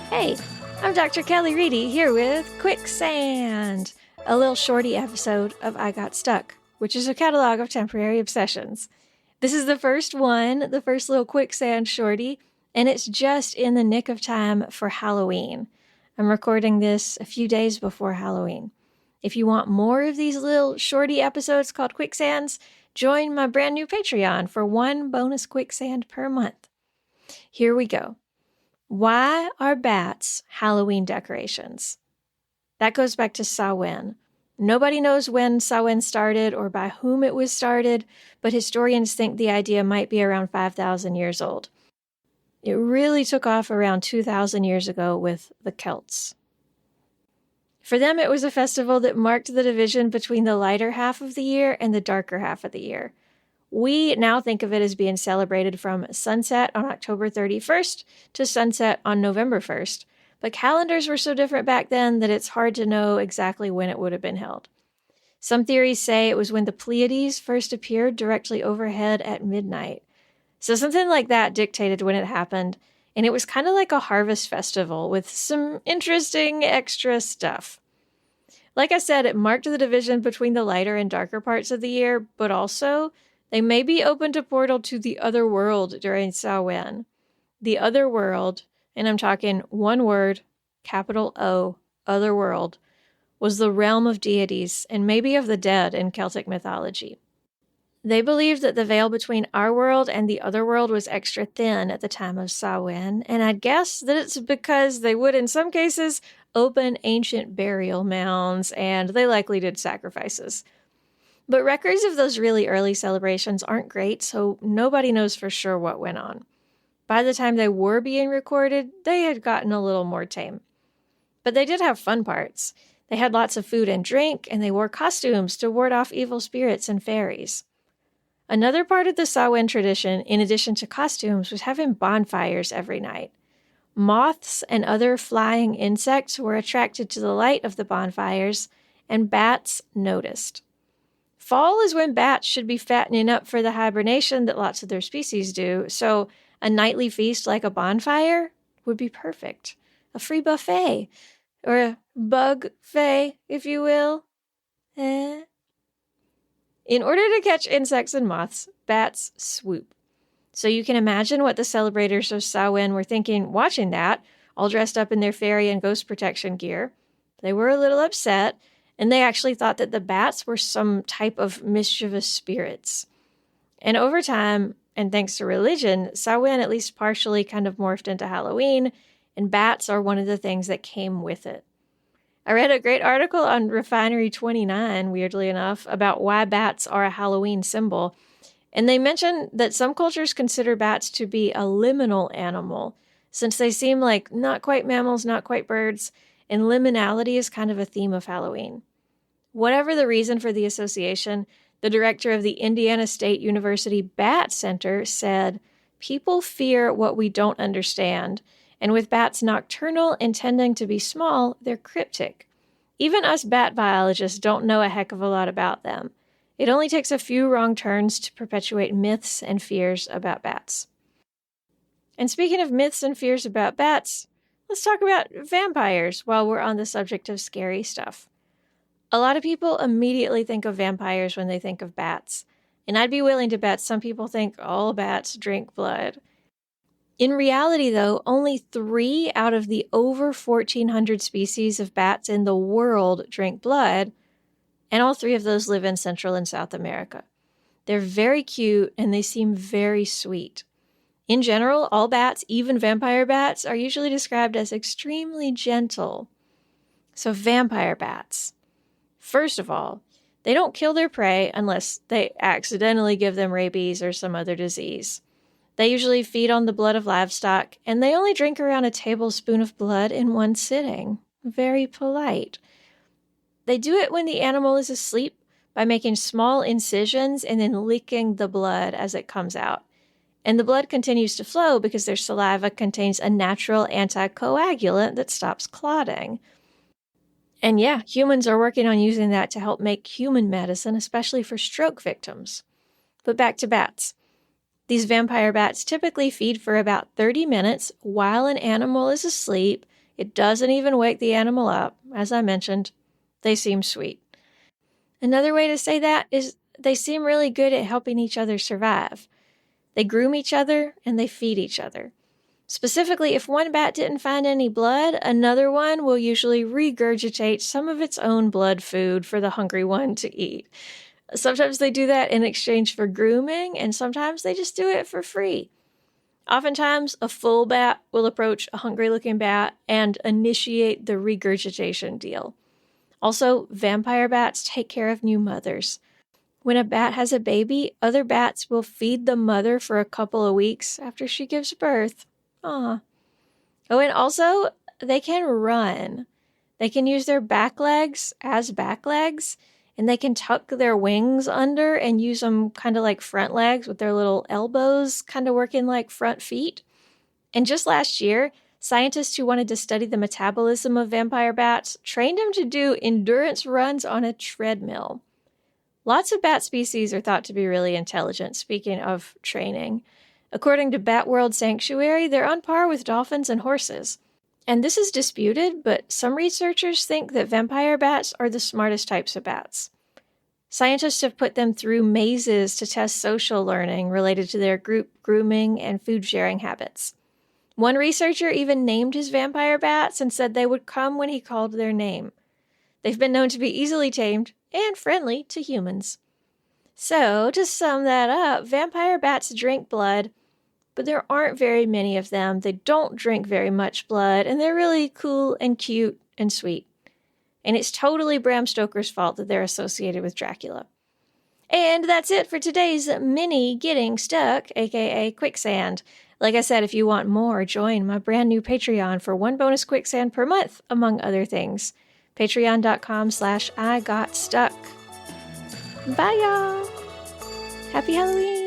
Hey, I'm Dr. Kelly Reedy here with Quicksand, a little shorty episode of I Got Stuck, which is a catalog of temporary obsessions. This is the first one, the first little Quicksand shorty, and it's just in the nick of time for Halloween. I'm recording this a few days before Halloween. If you want more of these little shorty episodes called Quicksands, join my brand new Patreon for one bonus Quicksand per month. Here we go. Why are bats Halloween decorations? That goes back to Samhain. Nobody knows when Samhain started or by whom it was started, but historians think the idea might be around 5,000 years old. It really took off around 2,000 years ago with the Celts. For them, it was a festival that marked the division between the lighter half of the year and the darker half of the year. We now think of it as being celebrated from sunset on October 31st to sunset on November 1st, but calendars were so different back then that it's hard to know exactly when it would have been held. Some theories say it was when the Pleiades first appeared directly overhead at midnight. So something like that dictated when it happened, and it was kind of like a harvest festival with some interesting extra stuff. Like I said, it marked the division between the lighter and darker parts of the year, but also they may be open to portal to the other world during Samhain. The other world, and I'm talking one word, capital O, other world, was the realm of deities and maybe of the dead in Celtic mythology. They believed that the veil between our world and the other world was extra thin at the time of Samhain, and I'd guess that it's because they would, in some cases, open ancient burial mounds, and they likely did sacrifices. But records of those really early celebrations aren't great, so nobody knows for sure what went on. By the time they were being recorded, they had gotten a little more tame. But they did have fun parts. They had lots of food and drink, and they wore costumes to ward off evil spirits and fairies. Another part of the Samhain tradition, in addition to costumes, was having bonfires every night. Moths and other flying insects were attracted to the light of the bonfires, and bats noticed. Fall is when bats should be fattening up for the hibernation that lots of their species do, so a nightly feast like a bonfire would be perfect. A free buffet, or a bug-fay, if you will. In order to catch insects and moths, bats swoop. So you can imagine what the celebrators of Samhain were thinking watching that, all dressed up in their fairy and ghost protection gear. They were a little upset, and they actually thought that the bats were some type of mischievous spirits. And over time, and thanks to religion, Samhain at least partially kind of morphed into Halloween, and bats are one of the things that came with it. I read a great article on Refinery 29, weirdly enough, about why bats are a Halloween symbol. And they mention that some cultures consider bats to be a liminal animal, since they seem like not quite mammals, not quite birds, and liminality is kind of a theme of Halloween. Whatever the reason for the association, the director of the Indiana State University Bat Center said, "People fear what we don't understand. And with bats nocturnal and tending to be small, they're cryptic. Even us bat biologists don't know a heck of a lot about them. It only takes a few wrong turns to perpetuate myths and fears about bats." And speaking of myths and fears about bats, let's talk about vampires while we're on the subject of scary stuff. A lot of people immediately think of vampires when they think of bats, and I'd be willing to bet some people think all bats drink blood. In reality, though, only 3 out of the over 1,400 species of bats in the world drink blood, and all 3 of those live in Central and South America. They're very cute, and they seem very sweet. In general, all bats, even vampire bats, are usually described as extremely gentle. So vampire bats. First of all, they don't kill their prey unless they accidentally give them rabies or some other disease. They usually feed on the blood of livestock, and they only drink around a tablespoon of blood in one sitting. Very polite. They do it when the animal is asleep by making small incisions and then licking the blood as it comes out. And the blood continues to flow because their saliva contains a natural anticoagulant that stops clotting. And yeah, humans are working on using that to help make human medicine, especially for stroke victims. But back to bats. These vampire bats typically feed for about 30 minutes while an animal is asleep It doesn't even wake the animal up. As I mentioned, they seem sweet. Another way to say that is they seem really good at helping each other survive. They groom each other and they feed each other. Specifically, if one bat didn't find any blood, another one will usually regurgitate some of its own blood food for the hungry one to eat. Sometimes they do that in exchange for grooming, and sometimes they just do it for free. Oftentimes, a full bat will approach a hungry-looking bat and initiate the regurgitation deal. Also, vampire bats take care of new mothers. When a bat has a baby, other bats will feed the mother for a couple of weeks after she gives birth. Aw. Oh, and also, they can run. They can use their back legs as back legs, and they can tuck their wings under and use them kind of like front legs with their little elbows kind of working like front feet. And just last year, scientists who wanted to study the metabolism of vampire bats trained them to do endurance runs on a treadmill. Lots of bat species are thought to be really intelligent, speaking of training. According to Bat World Sanctuary, they're on par with dolphins and horses. And this is disputed, but some researchers think that vampire bats are the smartest types of bats. Scientists have put them through mazes to test social learning related to their group grooming and food sharing habits. One researcher even named his vampire bats and said they would come when he called their name. They've been known to be easily tamed and friendly to humans. So, to sum that up, vampire bats drink blood, but there aren't very many of them. They don't drink very much blood, and they're really cool and cute and sweet. And it's totally Bram Stoker's fault that they're associated with Dracula. And that's it for today's mini Getting Stuck, aka Quicksand. Like I said, if you want more, join my brand new Patreon for one bonus Quicksand per month, among other things. Patreon.com/IGotStuck. Bye, y'all. Happy Halloween.